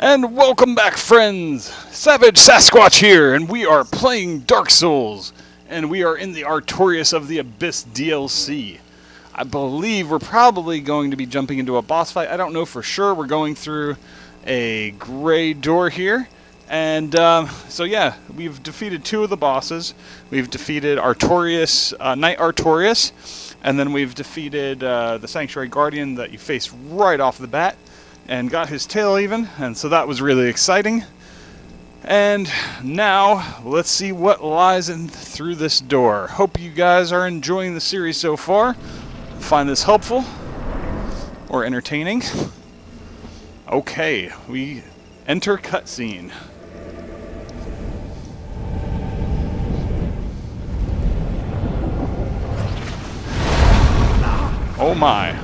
And welcome back, friends! Savage Sasquatch here, and we are playing Dark Souls. And we are in the Artorias of the Abyss DLC. I believe we're probably going to be jumping into a boss fight. I don't know for sure. We're going through a gray door here. And so yeah, we've defeated two of the bosses. We've defeated Artorias, Knight Artorias. And then we've defeated the Sanctuary Guardian that you face right off the bat. And got his tail even, and so that was really exciting. And now, let's see what lies in through this door. Hope you guys are enjoying the series so far. Find this helpful or entertaining. Okay, we enter cutscene. Oh my.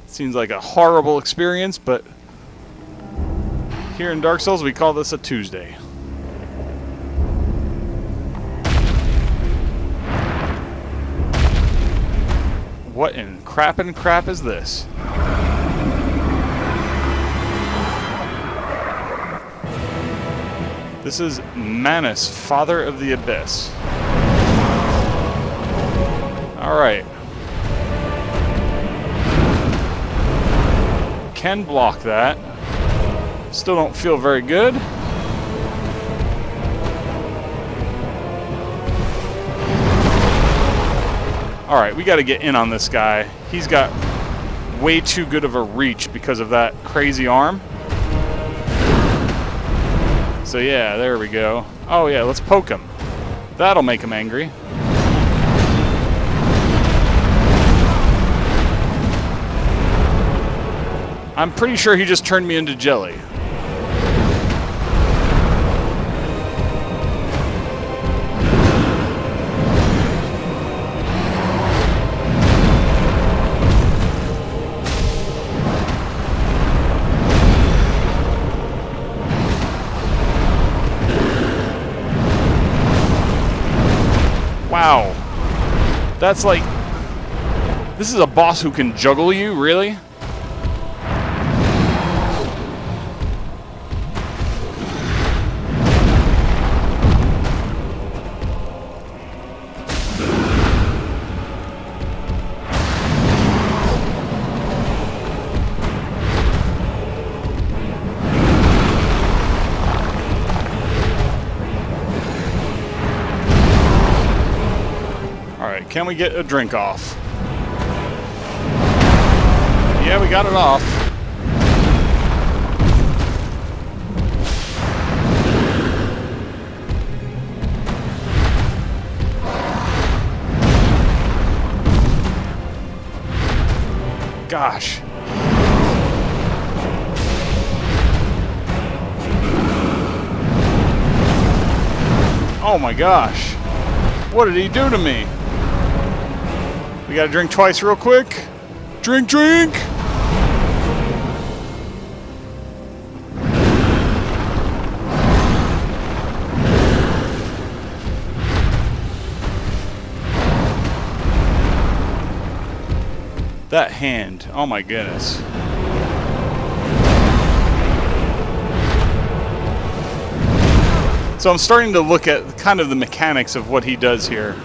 Seems like a horrible experience, but here in Dark Souls we call this a Tuesday. What in crap is this? This is Manus, Father of the Abyss. Alright. Can block that. Still don't feel very good. Alright, we gotta get in on this guy. He's got way too good of a reach because of that crazy arm. So yeah, there we go. Oh yeah, let's poke him. That'll make him angry. I'm pretty sure he just turned me into jelly. Wow. That's like... This is a boss who can juggle you, really? Can we get a drink off? Yeah, we got it off. Gosh. Oh my gosh. What did he do to me? We gotta drink twice real quick. Drink, drink! That hand, oh my goodness. So I'm starting to look at kind of the mechanics of what he does here.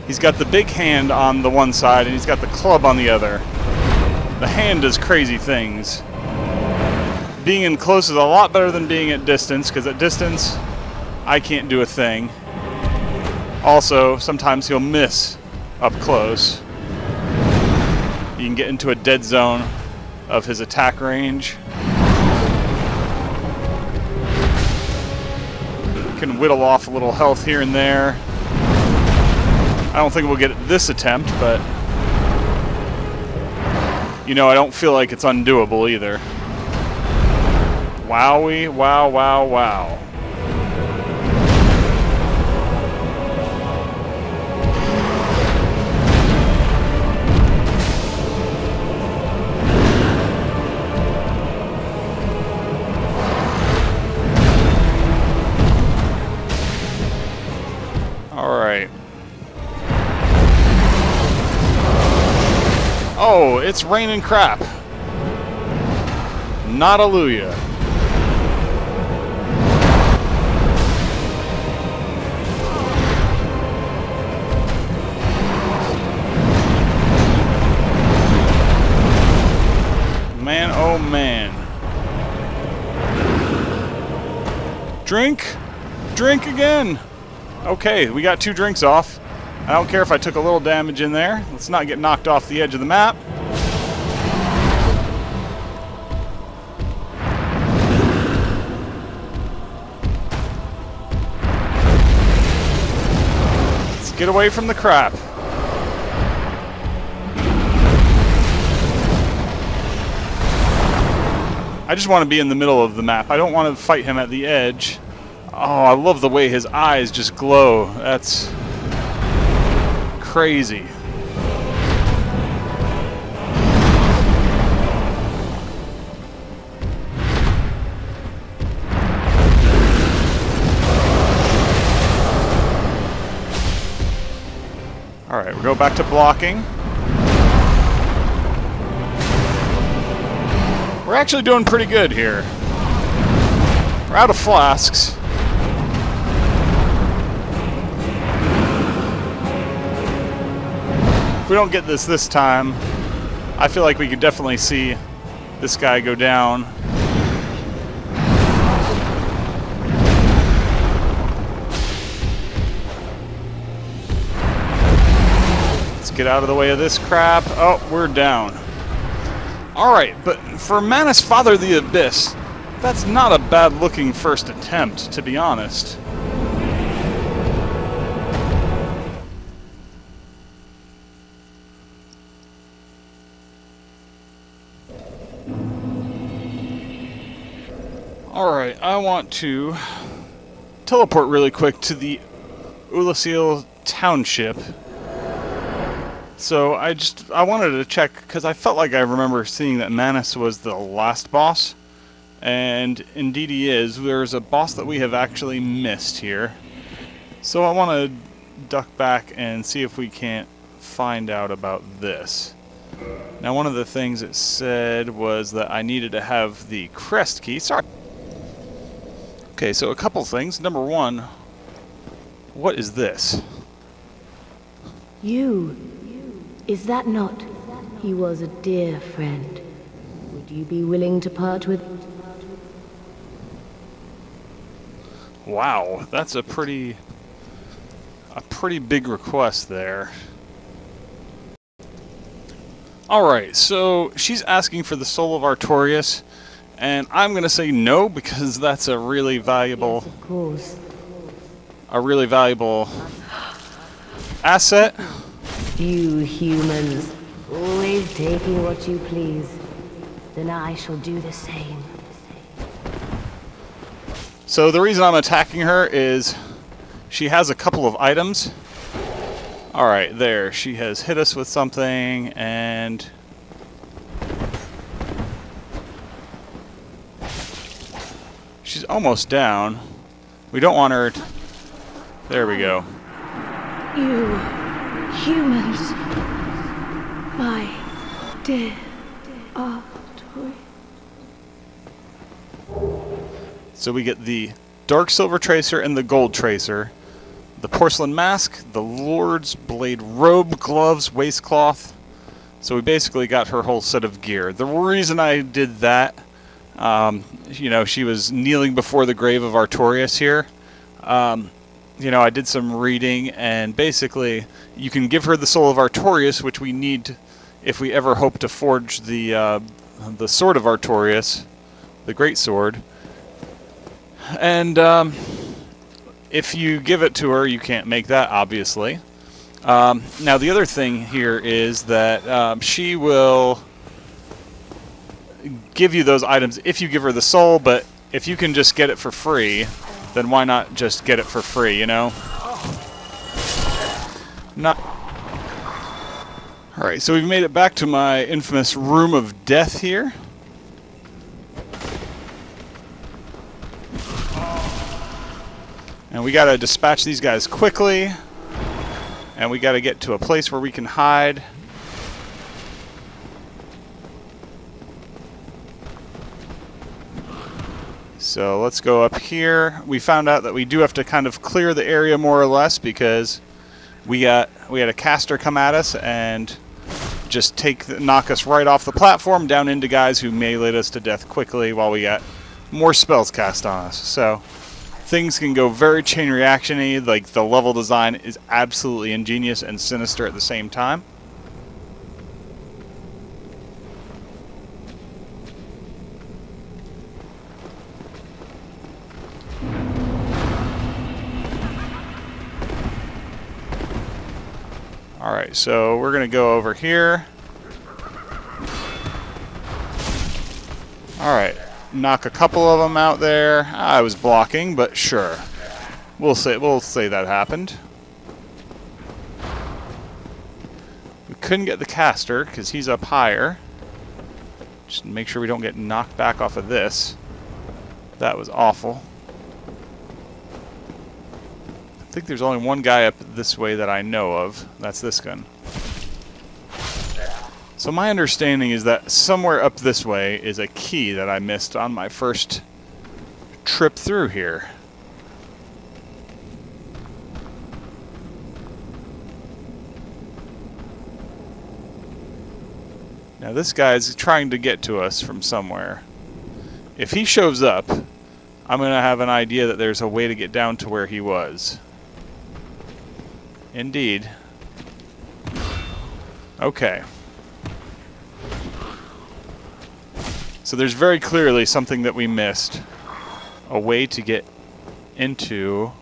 He's got the big hand on the one side, and he's got the club on the other. The hand does crazy things. Being in close is a lot better than being at distance, because at distance, I can't do a thing. Also, sometimes he'll miss up close. You can get into a dead zone of his attack range. You can whittle off a little health here and there. I don't think we'll get it this attempt, but you know, I don't feel like it's undoable either. Wowie, wow, wow, wow. All right. Oh, it's raining crap. Not hallelujah. Man, oh man. Drink? Drink again! Okay, we got 2 drinks off. I don't care if I took a little damage in there. Let's not get knocked off the edge of the map. Let's get away from the crap. I just want to be in the middle of the map. I don't want to fight him at the edge. Oh, I love the way his eyes just glow. That's crazy. Alright, we'll go back to blocking. We're actually doing pretty good here. We're out of flasks. If we don't get this time, I feel like we could definitely see this guy go down. Let's get out of the way of this crap. Oh, we're down. Alright, but for Manus Father the Abyss, that's not a bad-looking first attempt, to be honest. Alright, I want to teleport really quick to the Ulasil Township. So I wanted to check, because I felt like I remember seeing that Manus was the last boss. And indeed he is. There's a boss that we have actually missed here. So I want to duck back and see if we can't find out about this. Now one of the things it said was that I needed to have the crest key. Sorry. Okay, so a couple things. Number one, what is this? You. Is that not? He was a dear friend. Would you be willing to part with... Wow, that's a pretty big request there. Alright, so she's asking for the soul of Artorias, and I'm gonna say no, because that's a really valuable... Yes, of course. A really valuable asset. You humans, always taking what you please. Then I shall do the same. So the reason I'm attacking her is she has a couple of items. Alright, there. She has hit us with something, and... she's almost down. We don't want her... There we go. You humans, my dear Artorias. So we get the Dark Silver Tracer and the Gold Tracer, the Porcelain Mask, the Lord's Blade Robe, Gloves, Waistcloth. So we basically got her whole set of gear. The reason I did that, you know, she was kneeling before the grave of Artorias here. You know, I did some reading, and basically you can give her the soul of Artorias, which we need if we ever hope to forge the sword of Artorias, the Great Sword. And if you give it to her, you can't make that, obviously. Now the other thing here is that she will give you those items if you give her the soul, but if you can just get it for free, then why not just get it for free, you know? Alright, so we've made it back to my infamous Room of Death here. And we gotta dispatch these guys quickly. And we gotta get to a place where we can hide. So let's go up here. We found out that we do have to kind of clear the area more or less because we had a caster come at us and just knock us right off the platform down into guys who meleeed us to death quickly while we got more spells cast on us. So things can go very chain reaction-y. Like, the level design is absolutely ingenious and sinister at the same time. Alright, so we're going to go over here. Alright, knock a couple of them out there. I was blocking, but sure. We'll say that happened. We couldn't get the caster because he's up higher. Just make sure we don't get knocked back off of this. That was awful. I think there's only one guy up this way that I know of. That's this gun. So my understanding is that somewhere up this way is a key that I missed on my first trip through here. Now this guy's trying to get to us from somewhere. If he shows up, I'm going to have an idea that there's a way to get down to where he was. Indeed. Okay. So there's very clearly something that we missed. A way to get into...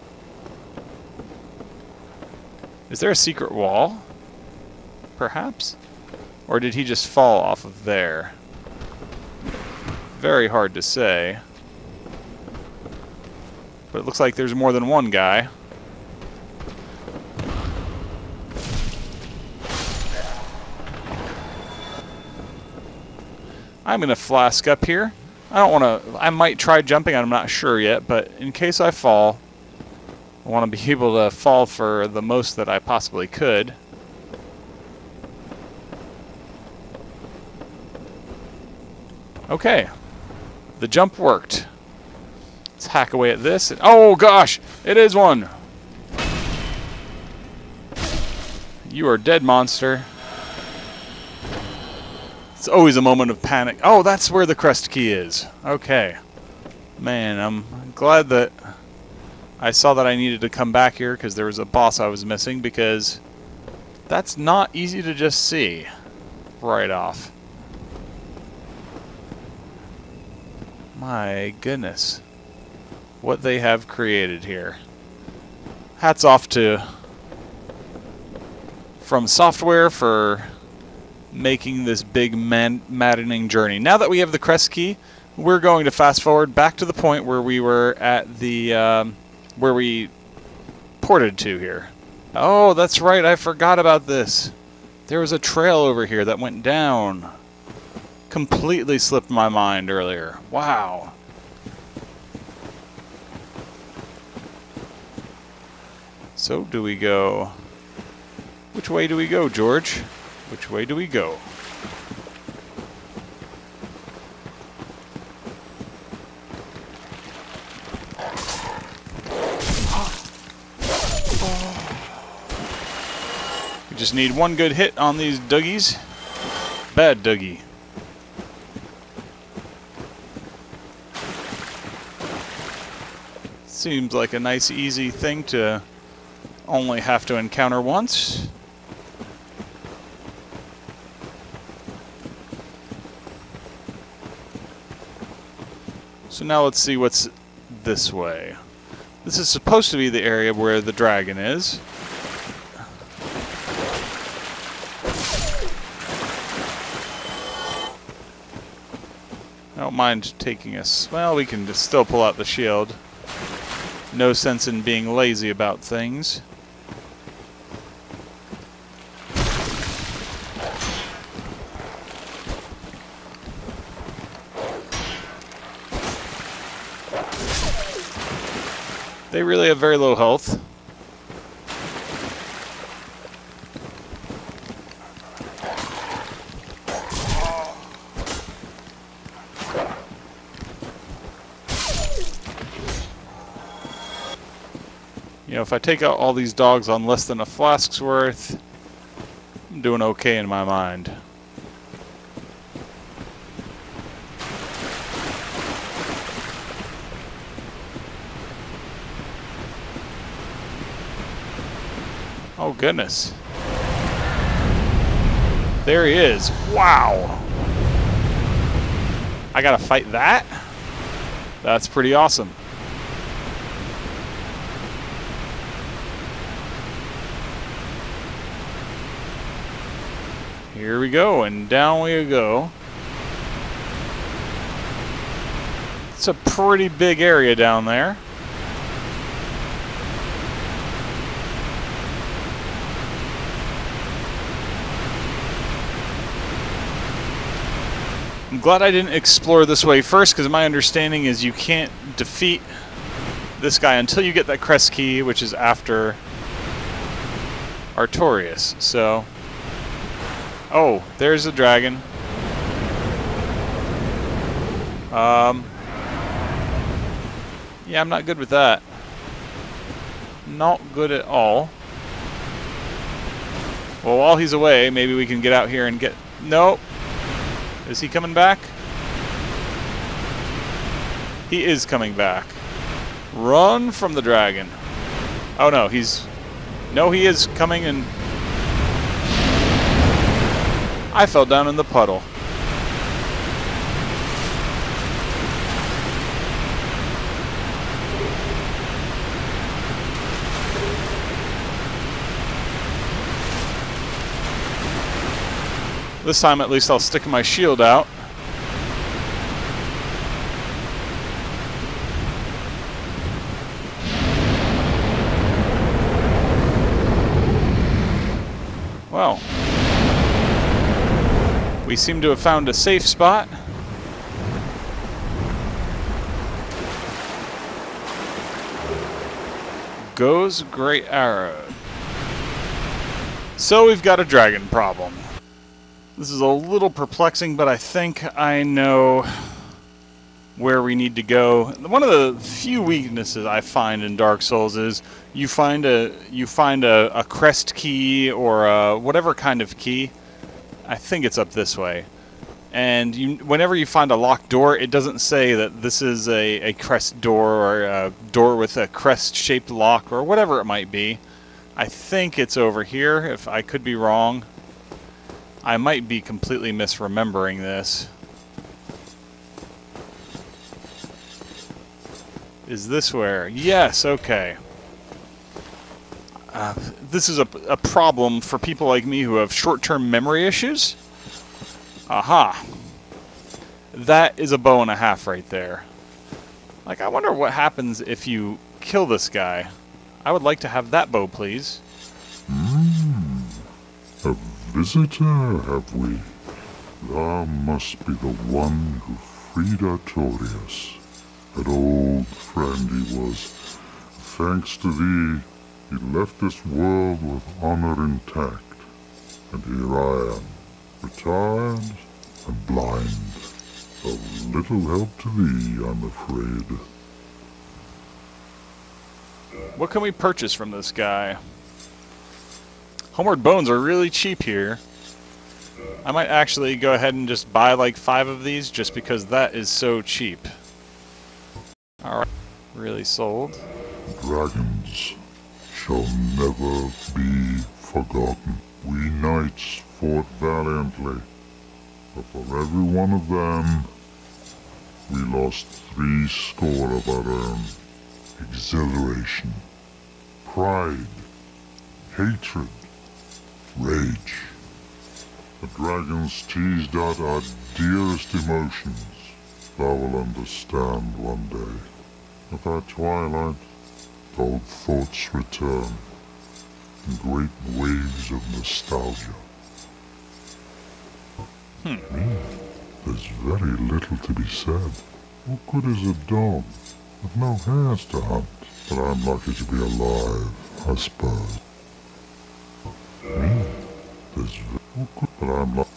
Is there a secret wall? Perhaps? Or did he just fall off of there? Very hard to say. But it looks like there's more than one guy. I'm going to flask up here. I might try jumping, I'm not sure yet, but in case I fall, I want to be able to fall for the most that I possibly could. Okay. The jump worked. Let's hack away at this. Oh gosh! It is one! You are dead, monster. It's always a moment of panic. Oh, that's where the crest key is. Okay. Man, I'm glad that I saw that I needed to come back here because there was a boss I was missing, because that's not easy to just see right off. My goodness. What they have created here. Hats off to From Software for making this big maddening journey. Now that we have the crest key, we're going to fast forward back to the point where we were at the where we ported to here. Oh, that's right, I forgot about this. There was a trail over here that went down. Completely slipped my mind earlier. Wow. So do we go... Which way do we go, George? Which way do we go? We just need one good hit on these Dougies. Bad Dougie. Seems like a nice, easy thing to only have to encounter once. So now let's see what's this way. This is supposed to be the area where the dragon is. I don't mind taking us. Well, we can just still pull out the shield. No sense in being lazy about things. They really have very low health. You know, if I take out all these dogs on less than a flask's worth, I'm doing okay in my mind. Oh goodness. There he is. Wow. I gotta fight that? That's pretty awesome. Here we go, and down we go. It's a pretty big area down there. I'm glad I didn't explore this way first, because my understanding is you can't defeat this guy until you get that crest key, which is after Artorias. So, oh, there's the dragon. Yeah, I'm not good with that. Not good at all. Well, while he's away, maybe we can get out here and get... Nope. Is he coming back? He is coming back. Run from the dragon. Oh no, he's... No, he is coming and... I fell down in the puddle. This time at least I'll stick my shield out. Well, we seem to have found a safe spot. Goes great arrow. So we've got a dragon problem. This is a little perplexing, but I think I know where we need to go. One of the few weaknesses I find in Dark Souls is you find a crest key or a whatever kind of key. I think it's up this way. And whenever you find a locked door, it doesn't say that this is a crest door or a door with a crest-shaped lock or whatever it might be. I think it's over here, if I could be wrong. I might be completely misremembering this. Is this where? Yes, okay. This is a problem for people like me who have short-term memory issues. Aha. That is a bow and a half right there. Like, I wonder what happens if you kill this guy. I would like to have that bow, please. A visitor, have we? Thou must be the one who freed Artorias. An old friend he was. Thanks to thee, he left this world with honor intact. And here I am, retired and blind. Of little help to thee, I'm afraid. What can we purchase from this guy? Homeward bones are really cheap here. I might actually go ahead and just buy like 5 of these just because that is so cheap. Alright, really sold. Dragons shall never be forgotten. We knights fought valiantly, but for every one of them, we lost 70 of our own. Exhilaration, pride, hatred, rage. The dragons teased out our dearest emotions. Thou will understand one day. At our twilight, old thoughts return in great waves of nostalgia. There's very little to be said. What good is a dog with no hairs to hunt? But I'm lucky to be alive, I suppose. There's what good, but I'm lucky.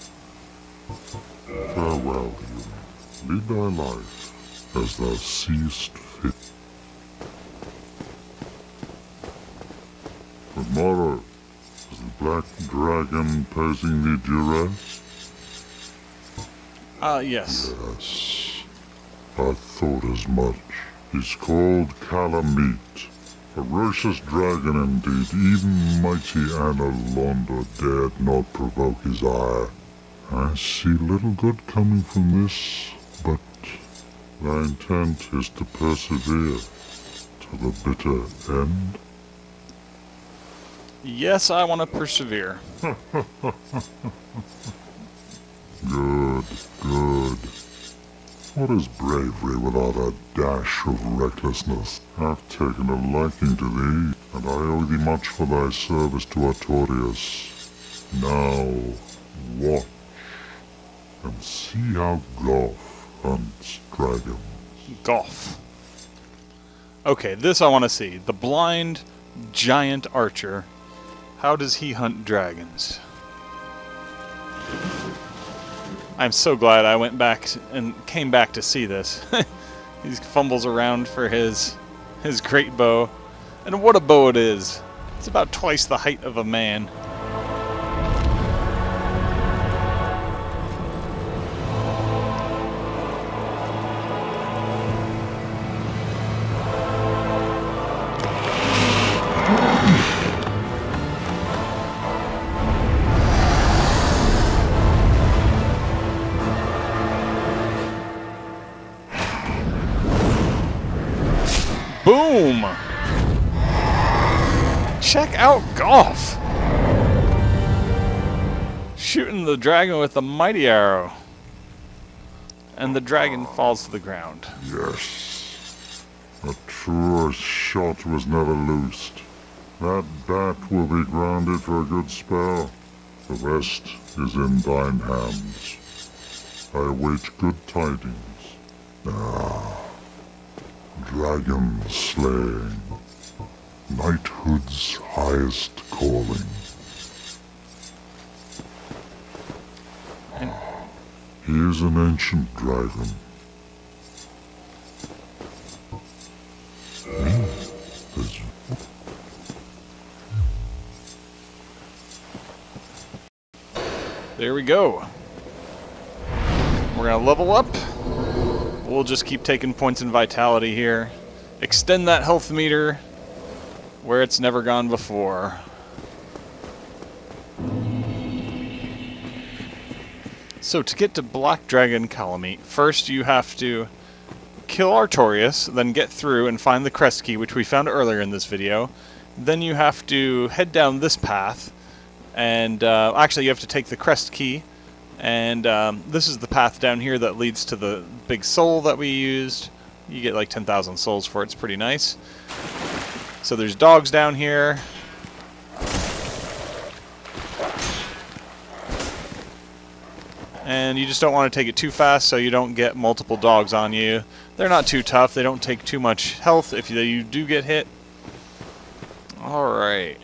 Farewell, human. Lead thy life as thou seest fit. Mother, is the black dragon posing the duress? Yes. Yes, I thought as much. He's called Kalameet. Ferocious dragon indeed. Even mighty Anna Londa dared not provoke his ire. I see little good coming from this, but thy intent is to persevere to the bitter end. Yes, I want to persevere. Good, good. What is bravery without a dash of recklessness? I've taken a liking to thee, and I owe thee much for thy service to Artorias. Now, watch, and see how Golf hunts dragons. Golf. Okay, this I want to see. The blind giant archer. How does he hunt dragons? I'm so glad I went back and came back to see this. He fumbles around for his great bow. And what a bow it is. It's about twice the height of a man. Boom! Check out Golf! Shooting the dragon with a mighty arrow. And the dragon falls to the ground. Yes, a truer shot was never loosed. That bat will be grounded for a good spell. The rest is in thine hands. I await good tidings. Dragon slaying, knighthood's highest calling. He is an ancient dragon. There we go. We're gonna level up. We'll just keep taking points in vitality here. Extend that health meter where it's never gone before. So to get to Black Dragon Kalameet, first you have to kill Artorias, then get through and find the crest key, which we found earlier in this video. Then you have to head down this path, and actually you have to take the crest key, and this is the path down here that leads to the big soul that we used. You get like 10,000 souls for it. It's pretty nice. So there's dogs down here. And you just don't want to take it too fast so you don't get multiple dogs on you. They're not too tough. They don't take too much health if you do get hit. Alright.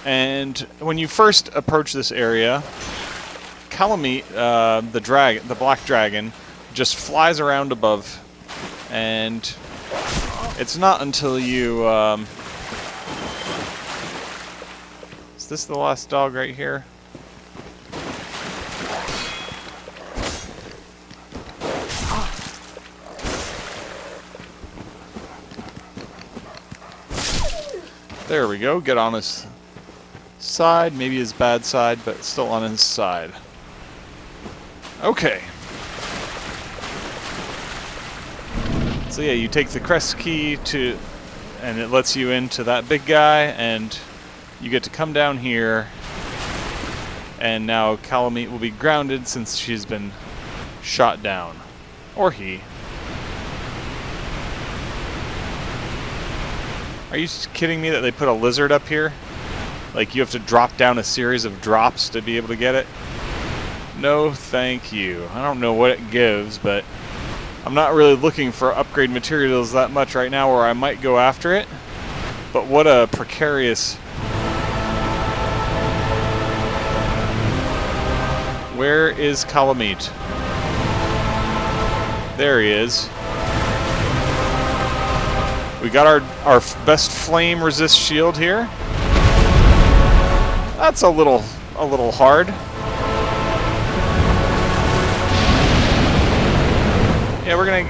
And when you first approach this area, Kalameet, the black dragon, just flies around above, and it's not until you... is this the last dog right here? There we go, get on his side, maybe his bad side, but still on his side. Okay. So yeah, you take the crest key and it lets you into that big guy, and you get to come down here, and now Kalameet will be grounded since she's been shot down. Or he. Are you kidding me that they put a lizard up here? Like, you have to drop down a series of drops to be able to get it? No, thank you. I don't know what it gives, but I'm not really looking for upgrade materials that much right now, or I might go after it. But what a precarious... Where is Kalameet? There he is. We got our best flame resist shield here. That's a little hard. Yeah, we're gonna...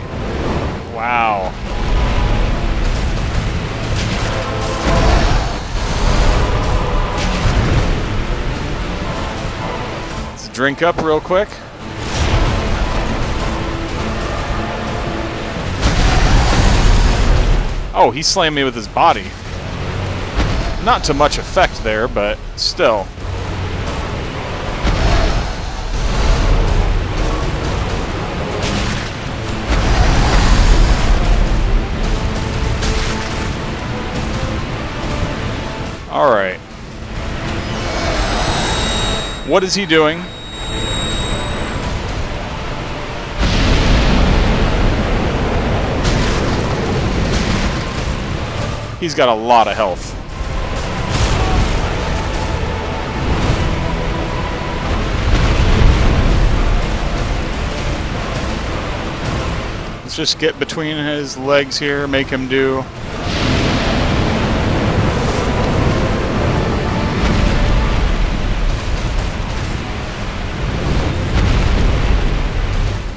Wow. Let's drink up real quick. Oh, he slammed me with his body. Not to much effect there, but still. Alright. What is he doing? He's got a lot of health. Let's just get between his legs here, make him do.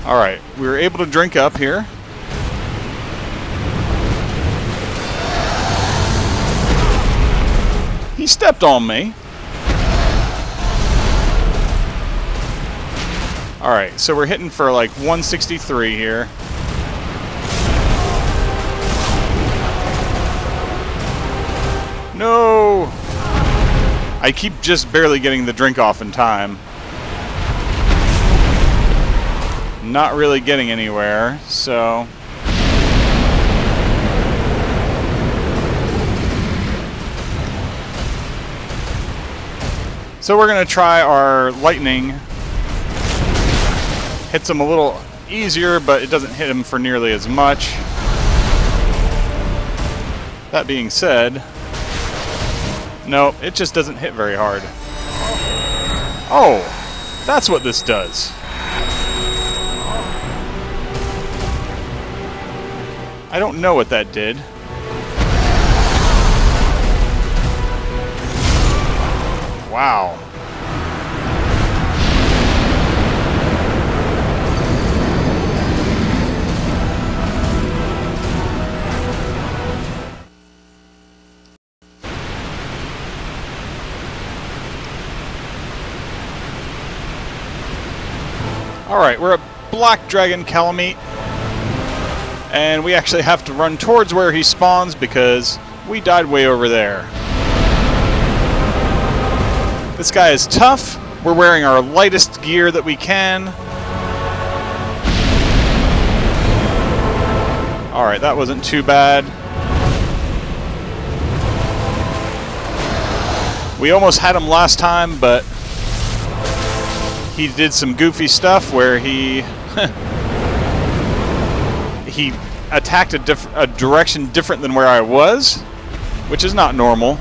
Alright, we were able to drink up here. He stepped on me. Alright, so we're hitting for like 163 here. No! I keep just barely getting the drink off in time. Not really getting anywhere, so... So we're going to try our lightning. Hits him a little easier, but it doesn't hit him for nearly as much. That being said, no, it just doesn't hit very hard. Oh, that's what this does. I don't know what that did. Wow. Alright, we're at Black Dragon Kalameet. And we actually have to run towards where he spawns because we died way over there. This guy is tough. We're wearing our lightest gear that we can. Alright, that wasn't too bad. We almost had him last time, but he did some goofy stuff where he he attacked a direction different than where I was, which is not normal.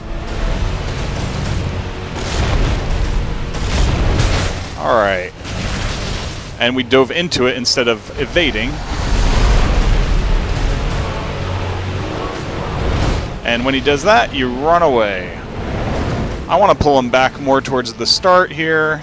Alright. And we dove into it instead of evading. And when he does that, you run away. I want to pull him back more towards the start here.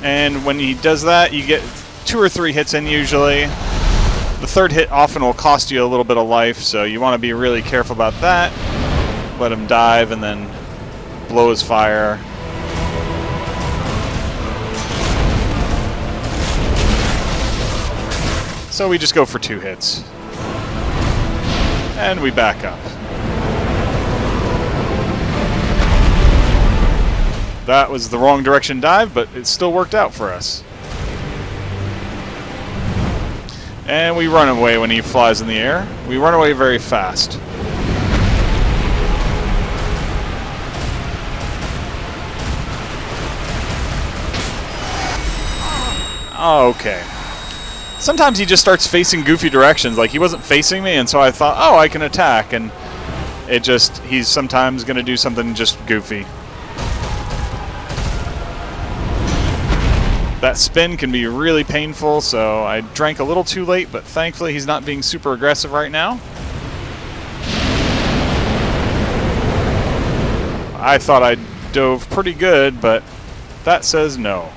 And when he does that, you get 2 or 3 hits in usually. The third hit often will cost you a little bit of life, so you want to be really careful about that. Let him dive and then blow his fire. So we just go for 2 hits. And we back up. That was the wrong direction dive, but it still worked out for us. And we run away when he flies in the air. We run away very fast. Oh, okay. Sometimes he just starts facing goofy directions. Like, he wasn't facing me, and so I thought, oh, I can attack. And it just, he's sometimes going to do something just goofy. That spin can be really painful, so I drank a little too late, but thankfully he's not being super aggressive right now. I thought I dove pretty good, but that says no.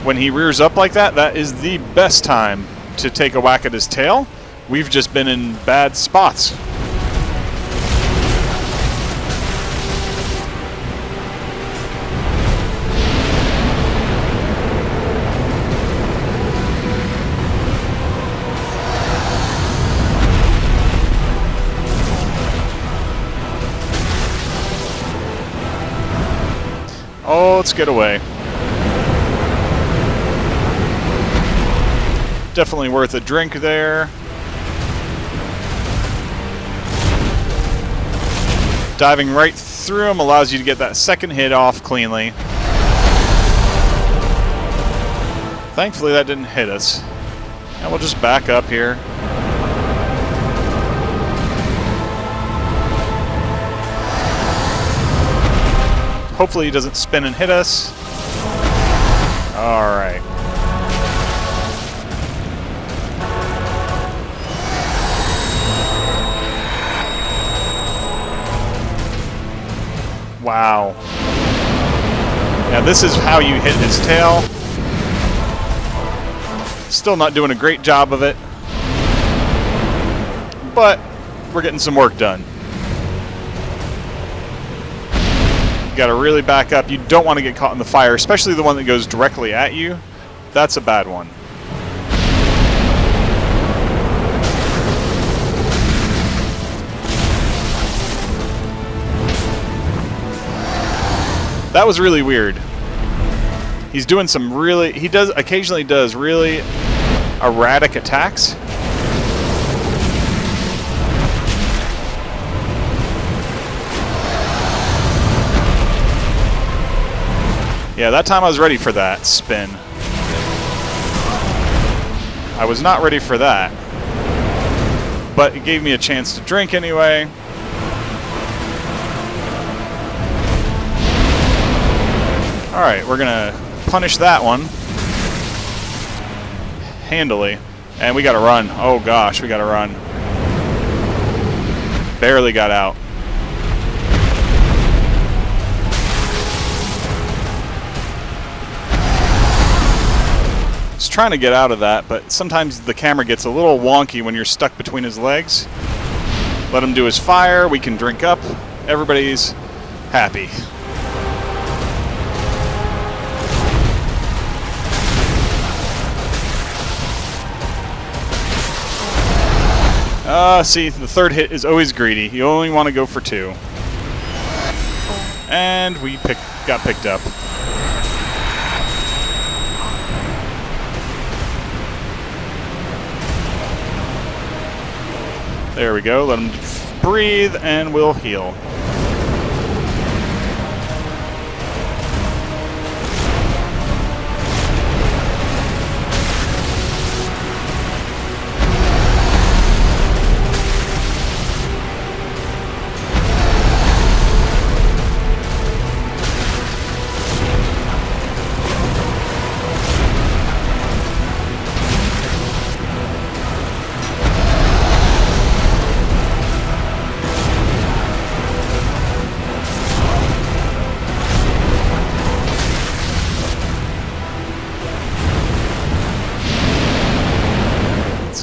When he rears up like that, that is the best time to take a whack at his tail. We've just been in bad spots. Oh, let's get away. Definitely worth a drink there. Diving right through him allows you to get that second hit off cleanly. Thankfully that didn't hit us. And we'll just back up here. Hopefully he doesn't spin and hit us. Alright. Wow. Now this is how you hit his tail. Still not doing a great job of it. But we're getting some work done. You gotta really back up. You don't want to get caught in the fire, especially the one that goes directly at you. That's a bad one. That was really weird. He's doing some really, he does occasionally does really erratic attacks. Yeah, that time I was ready for that spin. I was not ready for that. But it gave me a chance to drink anyway. Alright, we're gonna punish that one handily. And we gotta run. Oh gosh, we gotta run. Barely got out. I was trying to get out of that, but sometimes the camera gets a little wonky when you're stuck between his legs. Let him do his fire, we can drink up. Everybody's happy. See, the third hit is always greedy. You only want to go for 2. And we got picked up. There we go. Let him breathe, and we'll heal.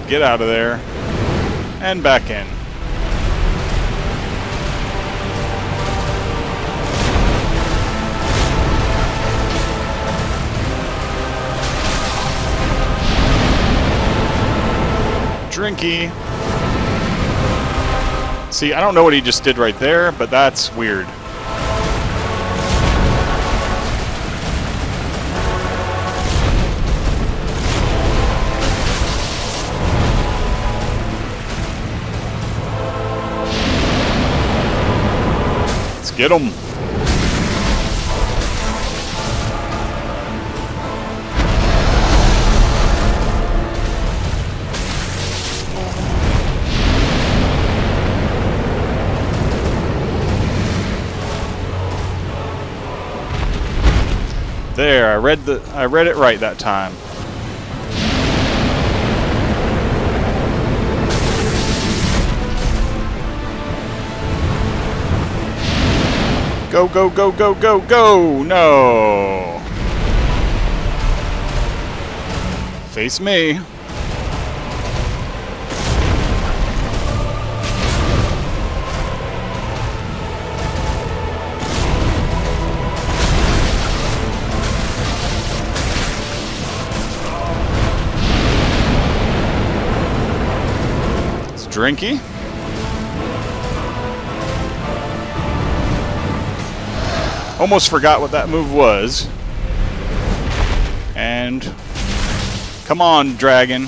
Get out of there and back in. Drinky. See, I don't know what he just did right there, but that's weird. Get him. There, I read it right that time. Go, go, go, go, go, go! No! Face me. It's Drinky. Almost forgot what that move was. And come on, dragon.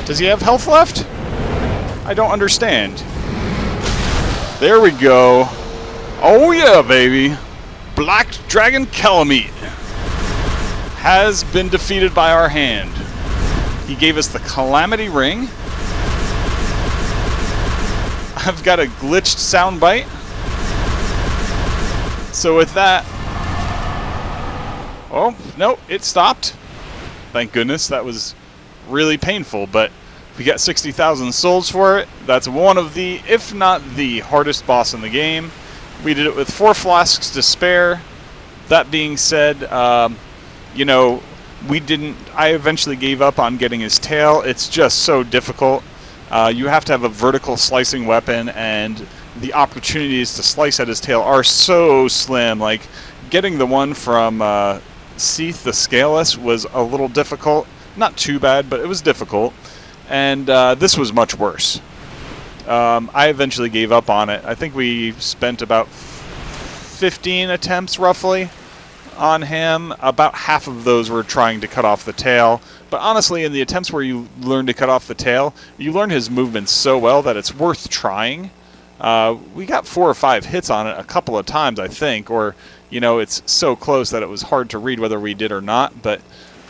Does he have health left? I don't understand. There we go. Oh yeah, baby. Black Dragon Kalameet has been defeated by our hand. He gave us the Calamity Ring. I've got a glitched soundbite. So with that... Oh, no, it stopped. Thank goodness. That was really painful, but we got 60,000 souls for it. That's one of the, if not the hardest boss in the game. We did it with 4 flasks to spare. That being said, you know, I eventually gave up on getting his tail. It's just so difficult. You have to have a vertical slicing weapon, and the opportunities to slice at his tail are so slim. Like, getting the one from Seath the Scaleless was a little difficult. Not too bad, but it was difficult. And this was much worse. I eventually gave up on it. I think we spent about 15 attempts, roughly, on him. About half of those were trying to cut off the tail. But honestly, in the attempts where you learn to cut off the tail, you learn his movements so well that it's worth trying. We got 4 or 5 hits on it a couple of times, I think, or, you know, it's so close that it was hard to read whether we did or not. But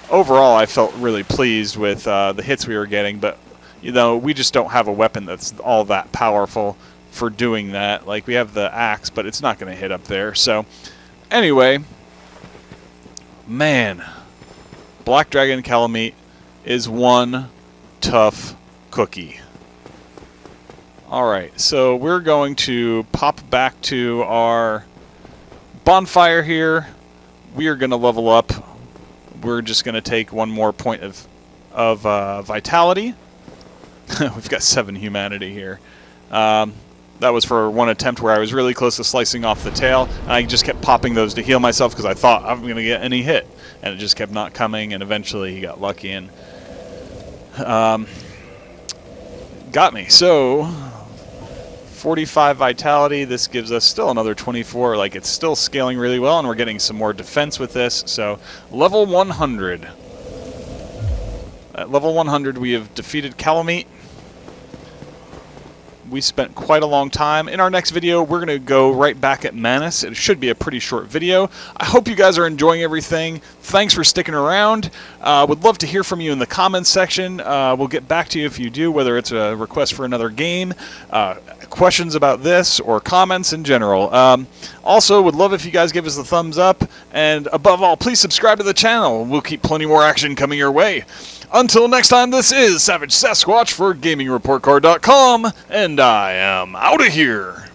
overall, I felt really pleased with the hits we were getting. But, you know, we just don't have a weapon that's all that powerful for doing that. Like, we have the axe, but it's not going to hit up there. So, anyway, man, Black Dragon Kalameet is one tough cookie. Alright, so we're going to pop back to our bonfire here. We are going to level up. We're just going to take one more point of vitality. We've got 7 humanity here. That was for one attempt where I was really close to slicing off the tail, and I just kept popping those to heal myself because I thought I'm going to get any hit, and it just kept not coming, and eventually he got lucky and got me. So 45 vitality, this gives us still another 24. Like, it's still scaling really well, and we're getting some more defense with this. So level 100. At level 100, we have defeated Kalameet. We spent quite a long time. In our next video, we're going to go right back at Manus. It should be a pretty short video. I hope you guys are enjoying everything. Thanks for sticking around. Would love to hear from you in the comments section. We'll get back to you if you do, whether it's a request for another game, questions about this, or comments in general. Also, would love if you guys give us a thumbs up. And above all, please subscribe to the channel. We'll keep plenty more action coming your way. Until next time, this is Savage Sasquatch for GamingReportCard.com, and I am out of here.